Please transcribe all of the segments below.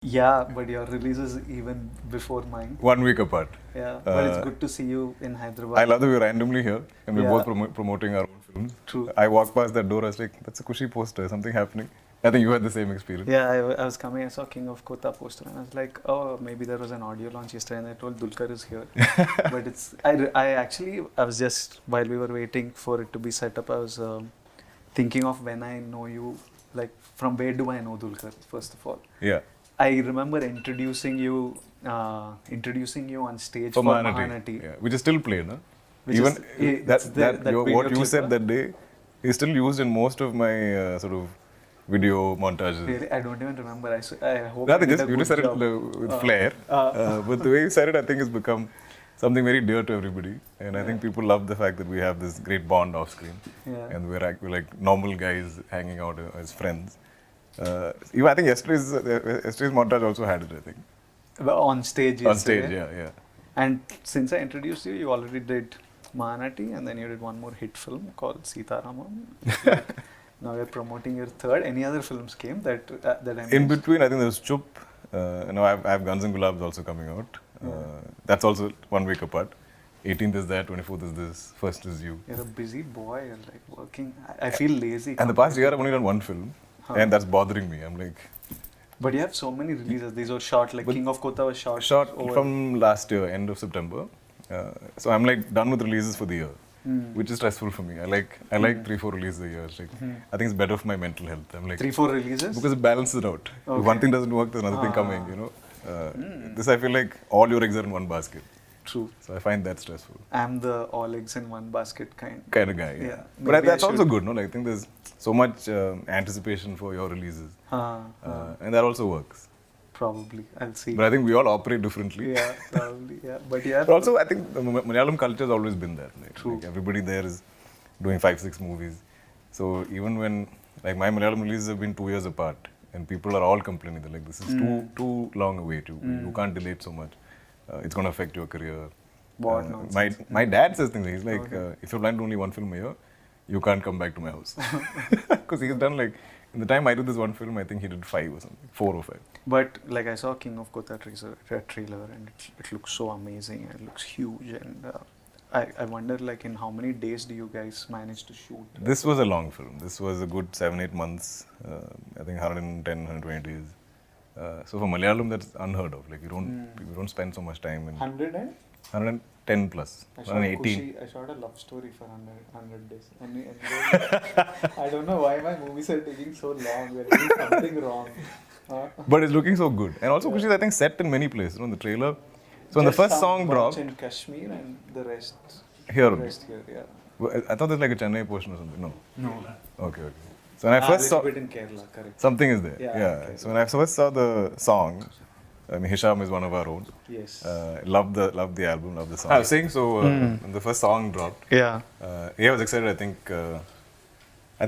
Yeah, but your release is even before mine. 1 week apart. Yeah, but it's good to see you in Hyderabad. I love that we're randomly here and we're Yeah. both promoting our own films. True. I walked past that door, I was like, that's a Kushi poster, something happening. I think you had the same experience. Yeah, I was coming, I saw King of Kotha poster and I was like, oh, maybe there was an audio launch yesterday and I told Dulquer is here. But I was just, while we were waiting for it to be set up, I was thinking of when I know you, like from where do I know Dulquer, first of all. Yeah. I remember introducing you on stage For for Mahanati. Mahanati. Yeah. Which is still played, no? Which Even is- it's there, that video what you clip, said huh? that day is still used in most of my sort of video montages. Really, I don't even remember. I hope Nothing, I did a you just good said job. it with flair. But the way you said it, I think it's become something very dear to everybody. And I think people love the fact that we have this great bond off screen. Yeah. And we're like normal guys hanging out as friends. Even I think yesterday's montage also had it, I think. Well, on stage. On stage, yesterday. yeah. And since I introduced you, you already did Mahanati, and then you did one more hit film called Sitaramam. Now you're promoting your third. Any other films came that I In missed? between, I think there's Chup. I have Guns and Gulabs also coming out. That's also 1 week apart. 18th is that, 24th is this, 1st is you. You're a busy boy. You're like working. I feel lazy. And the past year, I've only done one film. And that's bothering me. I'm like, But you have so many releases. These were short. Like King of Kotha was short. shot over. from last year, end of September. So I'm like done with releases for the year, which is stressful for me. I like 3-4 releases a year. It's like, I think it's better for my mental health. I'm like 3-4 releases. because it balances it out. If Okay. one thing doesn't work, there's another thing coming. You know, this I feel like all your eggs are in one basket. True. So I find that stressful. I'm the all eggs in one basket kind. Kind of guy. Yeah. Yeah, But maybe that's I also should- good, no? Like, I think there's so much anticipation for your releases, and that also works. Probably. I'll see. But I think we all operate differently. Yeah, probably. Yeah. But yeah. But also, I think the Malayalam culture has always been there. Like, True. Like everybody there is doing 5-6 movies. So even when, like, my Malayalam releases have been 2 years apart, and people are all complaining, they're like, this is too long a wait. You can't delay it so much. It's going to affect your career. What nonsense. My dad says things. He's like, if you're planning to only one film a year, you can't come back to my house. Because he's done like, in the time I did this one film, I think he did 5 or something, 4 or 5. But like I saw King of Kotha trailer and it looks so amazing and it looks huge and I wonder like in how many days do you guys manage to shoot? This was a long film. This was a good 7-8 months. I think 110, 120 days. So for Malayalam, that's unheard of. Like we don't spend so much time in 100 and? 110 plus, I shot 118. I shot a love story for 100 days. I don't know why my movies are taking so long. We're doing something wrong. But it's looking so good. And also, Kushi is, I think, set in many places. You know, the trailer. So when the first song dropped, in Kashmir and the rest here the only. rest here, yeah. Well, I thought there's like a Chennai portion or something. No. No. Okay. So when I first saw, bit in Kerala, correct. something is there. Yeah, Yeah. okay. So when I first saw the song, I mean, Hisham is one of our own. Yes. Loved the album, loved the song. I was saying so when the first song dropped. Yeah. I was excited. I think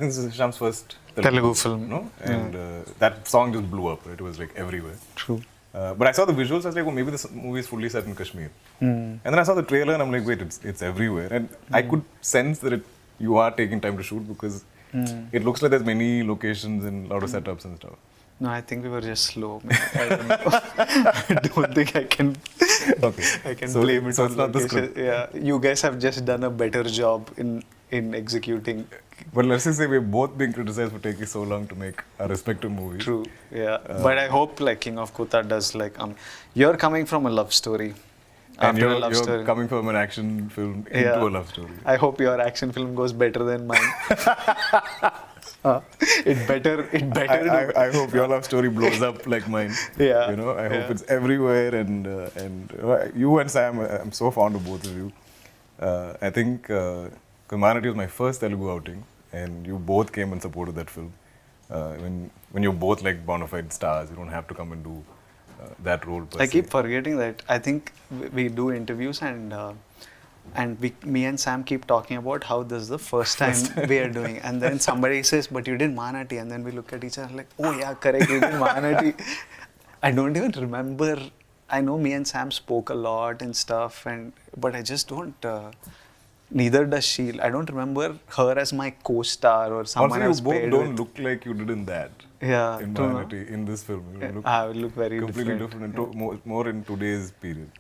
this is Hisham's first Telugu film. no? And that song just blew up. Right? It was like everywhere. True. But I saw the visuals. I was like, oh, maybe this movie is fully set in Kashmir. And then I saw the trailer, and I'm like, wait, it's everywhere. And I could sense that you are taking time to shoot because it looks like there's many locations and a lot of setups and stuff. No, I think we were just slow. Man. I don't know. I don't think I can. Okay. I can So- blame it so on it's not the location. script. Yeah, you guys have just done a better job in executing. But let's just say we're both being criticized for taking so long to make our respective movies. True. Yeah. But I hope like King of Kotha does like you're coming from a love story. And After a you're love story. coming from an action film into Yeah. a love story. I hope your action film goes better than mine. It better. I hope your love story blows up like mine. Yeah. You know, I hope Yeah. it's everywhere. And you and Sam, I'm so fond of both of you. I think Mahanati was my first Telugu outing, and you both came and supported that film. When you're both like bona fide stars, you don't have to come and do that role. Per I se. keep forgetting that. I think we do interviews and me and Sam keep talking about how this is the first time we are doing, and then somebody says, "But you did Mahanati," and then we look at each other like, "Oh yeah, correct, we did Mahanati." I don't even remember. I know me and Sam spoke a lot and stuff, but I just don't. Neither does she. I don't remember her as my co-star or someone Also, else you both paired don't with. look like you did in that. Yeah, in true, no? Mahanati in this film. You know, look I will look very completely different and more in today's period.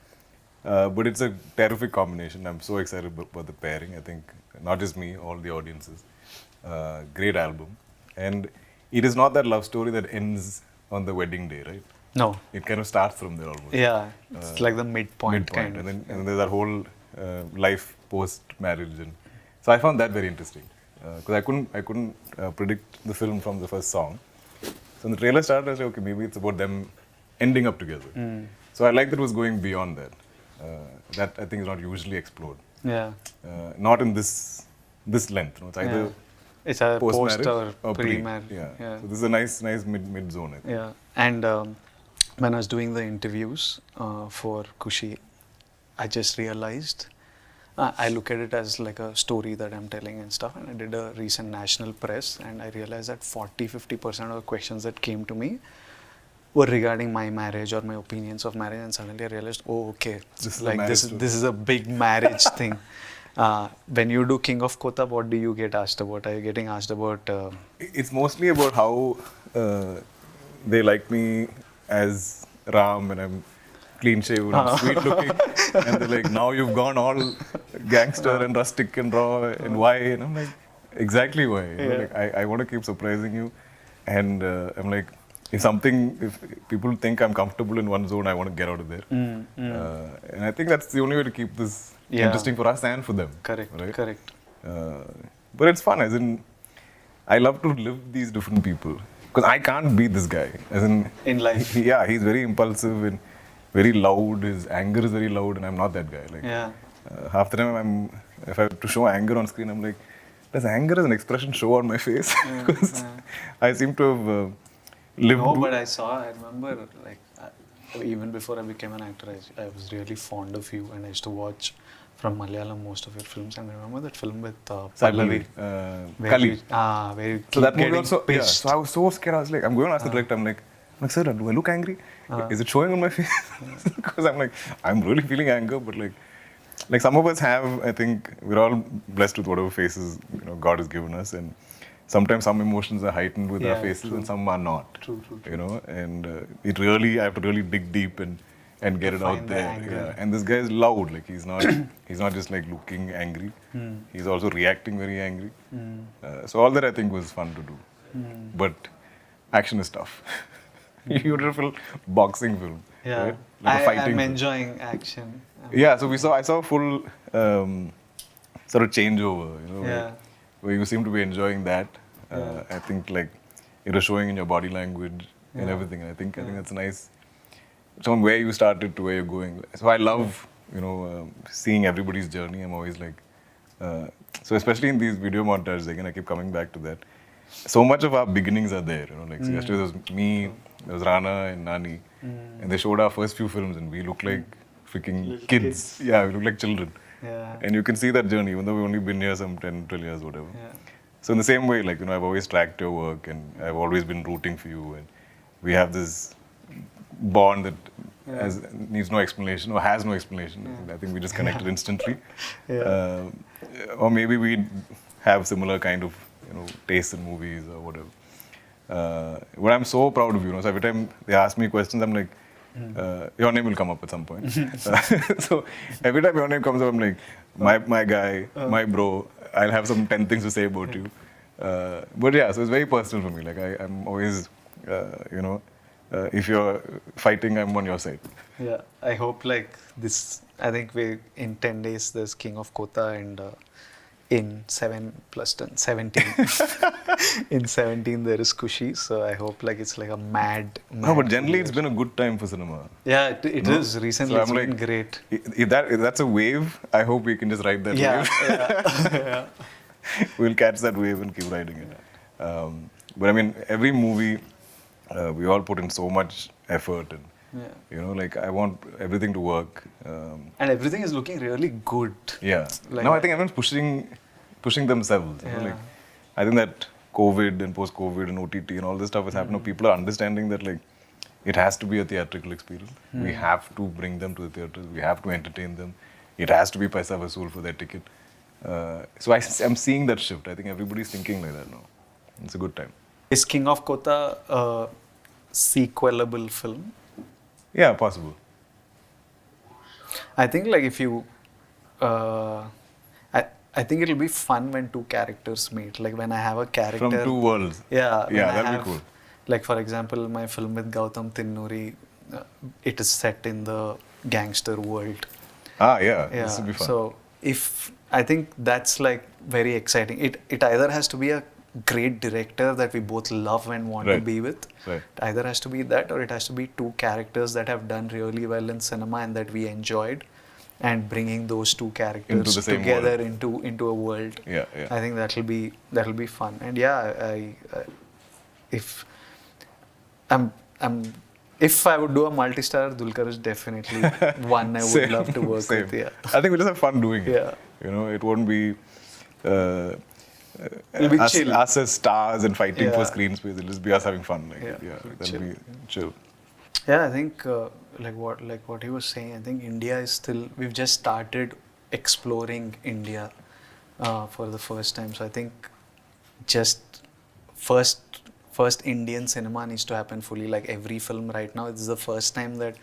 But it's a terrific combination. I'm so excited about the pairing. I think not just me, all the audiences. Great album, and it is not that love story that ends on the wedding day, right? No. It kind of starts from there almost. Yeah, it's like the midpoint kind and of. then there's that whole life post marriage, and so I found that very interesting because I couldn't predict the film from the first song. So when the trailer started, I was like, okay, maybe it's about them ending up together. So I like that it was going beyond that. That I think is not usually explored. Yeah. Not in this length. You know, it's either It's a post or pre. pre-marriage. Yeah. So this is a nice mid zone. I think. Yeah. And when I was doing the interviews for Kushi, I just realized I look at it as like a story that I'm telling and stuff. And I did a recent national press, and I realized that 40-50% of the questions that came to me were regarding my marriage or my opinions of marriage. And suddenly I realized, oh, okay, this is a big marriage thing. When you do King of Kotha, what do you get asked about? Are you getting asked about? It's mostly about how they like me as Ram, and I'm clean shaven, I'm sweet looking, and they're like, now you've gone all gangster and rustic and raw, and why? And I'm like, exactly why. You know, like, I want to keep surprising you, and I'm like, if people think I'm comfortable in one zone, I want to get out of there. And I think that's the only way to keep this interesting for us and for them. Correct. Right? Correct. But it's fun, as in, I love to live these different people. Because I can't be this guy. As in life. Yeah, he's very impulsive and very loud. His anger is very loud, and I'm not that guy. Like, half the time, if I have to show anger on screen, I'm like, does anger as an expression show on my face? Because I seem to have lived. No, but I remember, like, even before I became an actor, I was really fond of you, and I used to watch from Malayalam most of your films. And I remember that film with Pallavi. Kali. Where you So that movie getting also, pissed. so I was so scared. I was like, I'm going to ask the director, I'm like, sir, do I look angry? Is it showing on my face? Because I'm like, I'm really feeling anger, but like some of us have, I think, we're all blessed with whatever faces, you know, God has given us, and sometimes some emotions are heightened with our faces, and some are not. True. You know, and I have to really dig deep and get it out there. Yeah. And this guy is loud. Like, he's not just like looking angry. He's also reacting very angry. So all that I think was fun to do. But action is tough. Beautiful boxing film. Yeah, right? Like a fighting I'm film. enjoying action. Yeah, so I saw a full sort of changeover. You know, where you seem to be enjoying that. I think like it was showing in your body language and everything. And I think that's nice. From where you started to where you're going. So I love, you know, seeing everybody's journey. I'm always like, so especially in these video montages, again, I keep coming back to that. So much of our beginnings are there, you know, like so yesterday there was me, there was Rana and Nani, and they showed our first few films, and we look like freaking kids. Yeah, we look like children. Yeah. And you can see that journey, even though we've only been here some 10, 12 years, whatever. Yeah. So in the same way, like, you know, I've always tracked your work, and I've always been rooting for you, and we have this bond that needs no explanation or has no explanation. I think we just connected instantly. Or maybe we have similar kind of, you know, tastes in movies or whatever. But I'm so proud of you. You know, so every time they ask me questions, I'm like, your name will come up at some point. So every time your name comes up, I'm like, my guy, my bro. I'll have some 10 things to say about you. But yeah, so it's very personal for me. Like I'm always, you know, if you're fighting, I'm on your side. Yeah, I hope like this. I think in 10 days there's King of Kotha, and in 7 plus 10, 17. In 17 there is Kushi. So I hope like it's like a mad. No, but generally it's been a good time for cinema. Yeah, it is. Recently so it's been like, great. If that's a wave, I hope we can just ride that wave. Yeah. We'll catch that wave and keep riding it. But I mean, every movie, we all put in so much effort, and you know, like I want everything to work. And everything is looking really good. Yeah. Like, now I think everyone's pushing themselves. You know? Like, I think that COVID and post-COVID and OTT and all this stuff is happening. People are understanding that like it has to be a theatrical experience. We have to bring them to the theaters. We have to entertain them. It has to be paisa vasool for their ticket. So I'm seeing that shift. I think everybody's thinking like that now. It's a good time. Is King of Kotha a sequelable film? Yeah, possible. I think like if you, uh, I think it'll be fun when two characters meet. Like when I have a character From two worlds. Yeah, when Yeah, I that'd be have, cool. like for example, my film with Gautam Tinnuri, it is set in the gangster world. Ah, yeah, Yeah, this would be fun. so if I think that's like very exciting. It either has to be a great director that we both love and want to Right. be with. Right. It either has to be that, or it has to be two characters that have done really well in cinema and that we enjoyed, and bringing those two characters Into the same together world. into a world. Yeah, yeah. I think that'll be fun. And yeah, I if I'm if I would do a multi-star, Dulquer is definitely one I would Same, love to work same. with. Yeah. I think we just have fun doing it. Yeah. You know, it won't be It'll be us, chill. us as stars and fighting for Yeah. screen space. It'll just be us having fun. Like, Yeah, yeah, it'll be that'll chill. be chill. Yeah, I think like what he was saying. I think India is still. We've just started exploring India for the first time. So I think just first Indian cinema needs to happen fully. Like every film right now, it's the first time that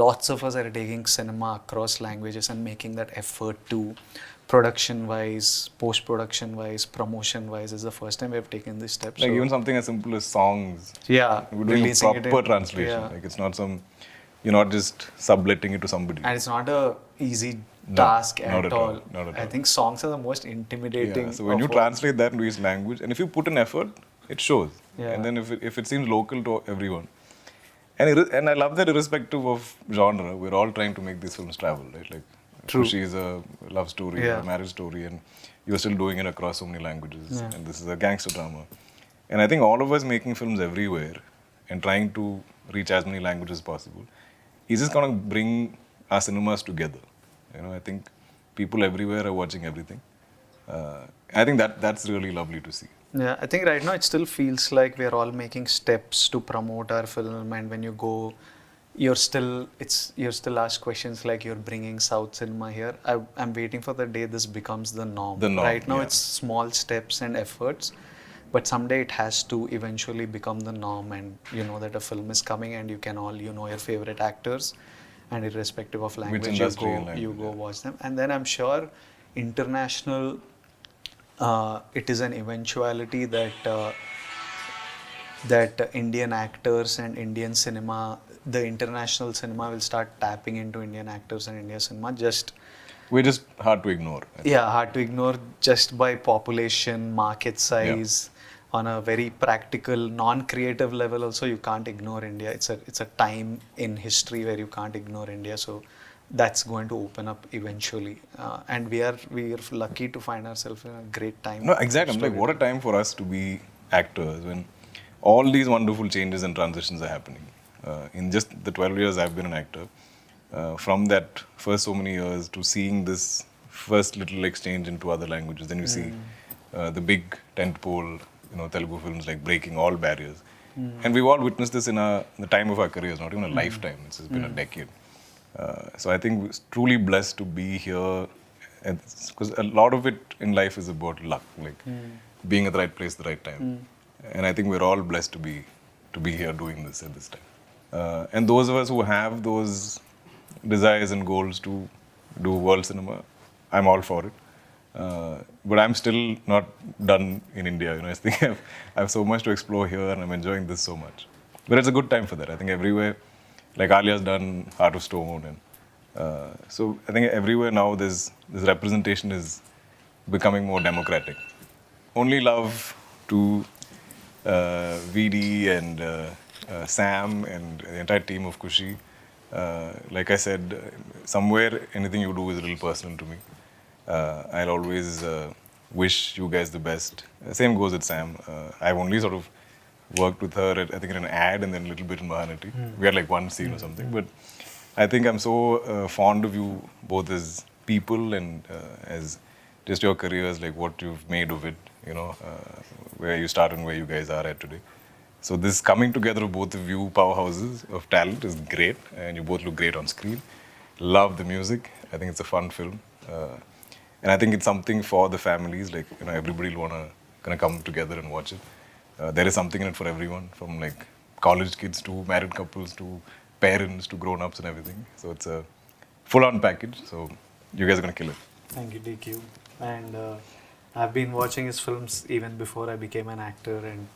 lots of us are taking cinema across languages and making that effort to production wise, post production wise, promotion wise. Is the first time we have taken this step. Like So, even something as simple as songs. yeah, We're doing a releasing it proper in- translation. yeah. Like it's not some, you're not just subletting it to somebody. And it's not a easy No, task not at at all, all. not at I all. think songs are the most intimidating. Yeah, so when you of all. translate that into each language, and if you put an effort, it shows. Yeah. And then if it seems local to everyone, and I love that irrespective of genre, we're all trying to make these films travel, right? Like True. Kushi is a love story, Yeah. a marriage story, and you're still doing it across so many languages. Yeah. And this is a gangster drama. And I think all of us making films everywhere and trying to reach as many languages as possible is just going to bring our cinemas together. You know, I think people everywhere are watching everything. I think that's really lovely to see. Yeah, I think right now it still feels like we are all making steps to promote our film, and when you go, you're still asked questions like you're bringing South cinema here. I'm waiting for the day this becomes the norm. The norm, Right now yeah. it's small steps and efforts, but someday it has to eventually become the norm, and you know that a film is coming and you can all your favorite actors, and irrespective of language industry and language, you go yeah. watch them, and then I'm sure international. It is an eventuality that Indian actors and Indian cinema, the international cinema will start tapping into Indian actors and Indian cinema. We're just hard to ignore. I think. Hard to ignore just by population, market size. On a very practical, non-creative level, also you can't ignore India. It's a time in history where you can't ignore India. So that's going to open up eventually, and we are lucky to find ourselves in a great time. No, exactly. I'm like, what a time for us to be actors when all these wonderful changes and transitions are happening. In just the 12 years I've been an actor, from that first so many years to seeing this first little exchange into other languages, then you see the big tentpole, Telugu films like breaking all barriers. And we've all witnessed this in the time of our careers, not even a lifetime. It's been a decade. So I think we're truly blessed to be here, because a lot of it in life is about luck, like being at the right place at the right time. And I think we're all blessed to be here doing this at this time. And those of us who have those desires and goals to do world cinema, I'm all for it. But I'm still not done in India. I think I have so much to explore here, and I'm enjoying this so much. But it's a good time for that. I think everywhere, like Alia's done Heart of Stone, and so I think everywhere now this representation is becoming more democratic. Only love to VD and Sam and the entire team of Kushi. Like I said, somewhere anything you do is a little personal to me. I'll always wish you guys the best. Same goes with Sam. I've only sort of worked with her I think in an ad and then a little bit in Mahanati. We had like one scene or something. But I think I'm so fond of you both as people and as just your careers, like what you've made of it, where you start and where you guys are at today. So this coming together of both of you powerhouses of talent is great, and you both look great on screen. Love the music. I think it's a fun film. And I think it's something for the families, like, everybody will want to kind of come together and watch it. there is something in it for everyone, from like college kids to married couples to parents to grown-ups and everything. So it's a full-on package. So you guys are gonna kill it. Thank you, DQ. And I've been watching his films even before I became an actor, and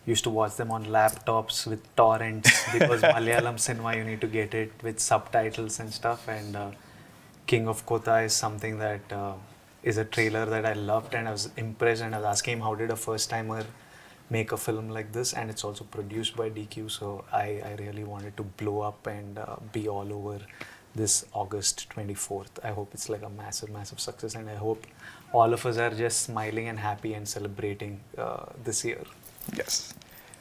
used to watch them on laptops with torrents because Malayalam cinema you need to get it with subtitles and stuff. And King of Kotha is something that is a trailer that I loved, and I was impressed, and I was asking him how did a first timer make a film like this, and it's also produced by DQ. So I really wanted to blow up and be all over this August 24th. I hope it's like a massive success, and I hope all of us are just smiling and happy and celebrating this year. Yes.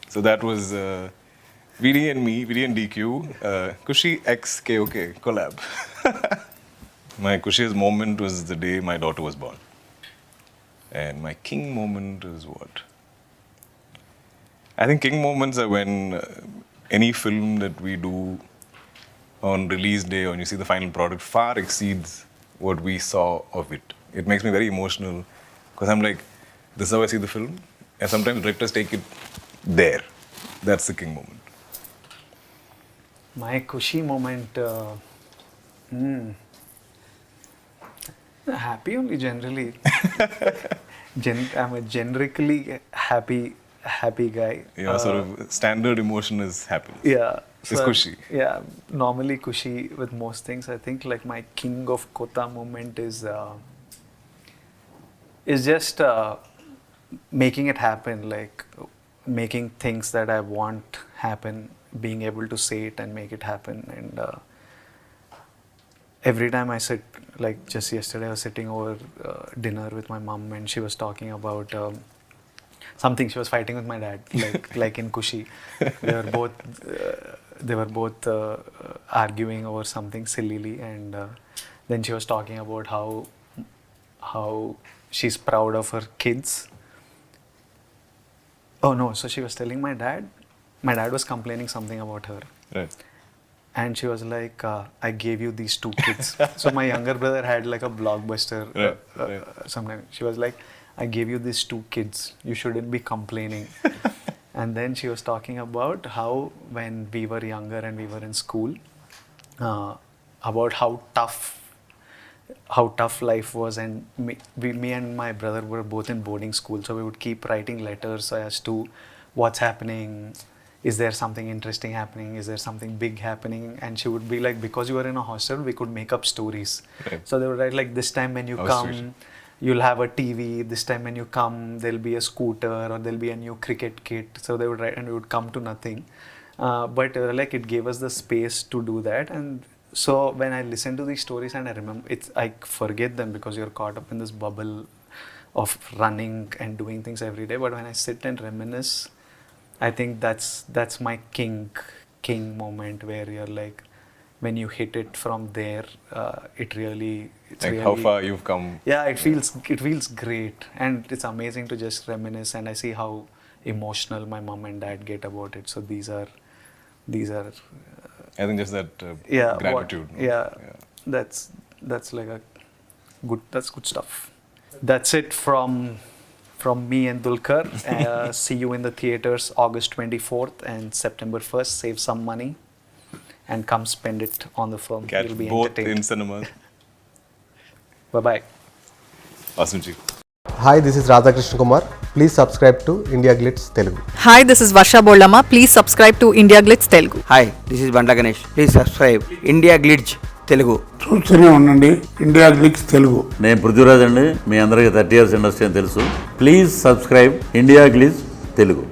So that was VD and me, VD and DQ, Kushi X KOK collab. My Kushi's moment was the day my daughter was born. And my king moment is what? I think king moments are when any film that we do on release day, or when you see the final product, far exceeds what we saw of it. It makes me very emotional because I'm like, this is how I see the film. And sometimes directors take it there. That's the king moment. My Kushi moment, happy only generally. I'm a generically happy guy. Your sort of standard emotion is happiness. Yeah. It's Kushi. Yeah, normally Kushi with most things. I think like my King of Kotha moment is just making it happen, like making things that I want happen, being able to say it and make it happen. And every time I sit, like just yesterday I was sitting over dinner with my mom, and she was talking about something. She was fighting with my dad, like in Kushi. They were both arguing over something sillily, and then she was talking about how she's proud of her kids. Oh no, so she was telling my dad was complaining something about her. Right. And she was like, I gave you these 2 kids. So my younger brother had like a blockbuster. Sometime she was like, I gave you these 2 kids. You shouldn't be complaining. And then she was talking about how when we were younger and we were in school, about how tough life was, and me and my brother were both in boarding school, so we would keep writing letters as to what's happening, is there something interesting happening, is there something big happening, and she would be like, because you were in a hostel we could make up stories. Right. So they would write like, this time when you come you'll have a TV, this time when you come there'll be a scooter, or there'll be a new cricket kit. So they would write, and we would come to nothing, but like it gave us the space to do that. And so when I listen to these stories and I remember, I forget them because you're caught up in this bubble of running and doing things every day. But when I sit and reminisce, I think that's my king moment, where you're like, when you hit it from there, it's really how far you've come. Yeah, it feels great, and it's amazing to just reminisce. And I see how emotional my mom and dad get about it. So these are. I think just that gratitude. That's like that's good stuff. That's it from me and Dulquer. See you in the theaters August 24th and September 1st. Save some money and come spend it on the film. Catch You'll be both entertained. in cinemas. Bye-bye. Awesome, Chit. Hi, this is Radhakrishna Kumar. Please subscribe to IndiaGlitz Telugu. Hi, this is Varsha Boldama. Please subscribe to IndiaGlitz Telugu. Hi, this is Banda Ganesh. Please subscribe IndiaGlitz Telugu. చూస్తూనే ఉండండి India glitz Telugu. నేను పృథ్వీరాజ్ అండి. మీ అందరికీ 30 years industry అని తెలుసు. Please subscribe India glitz Telugu.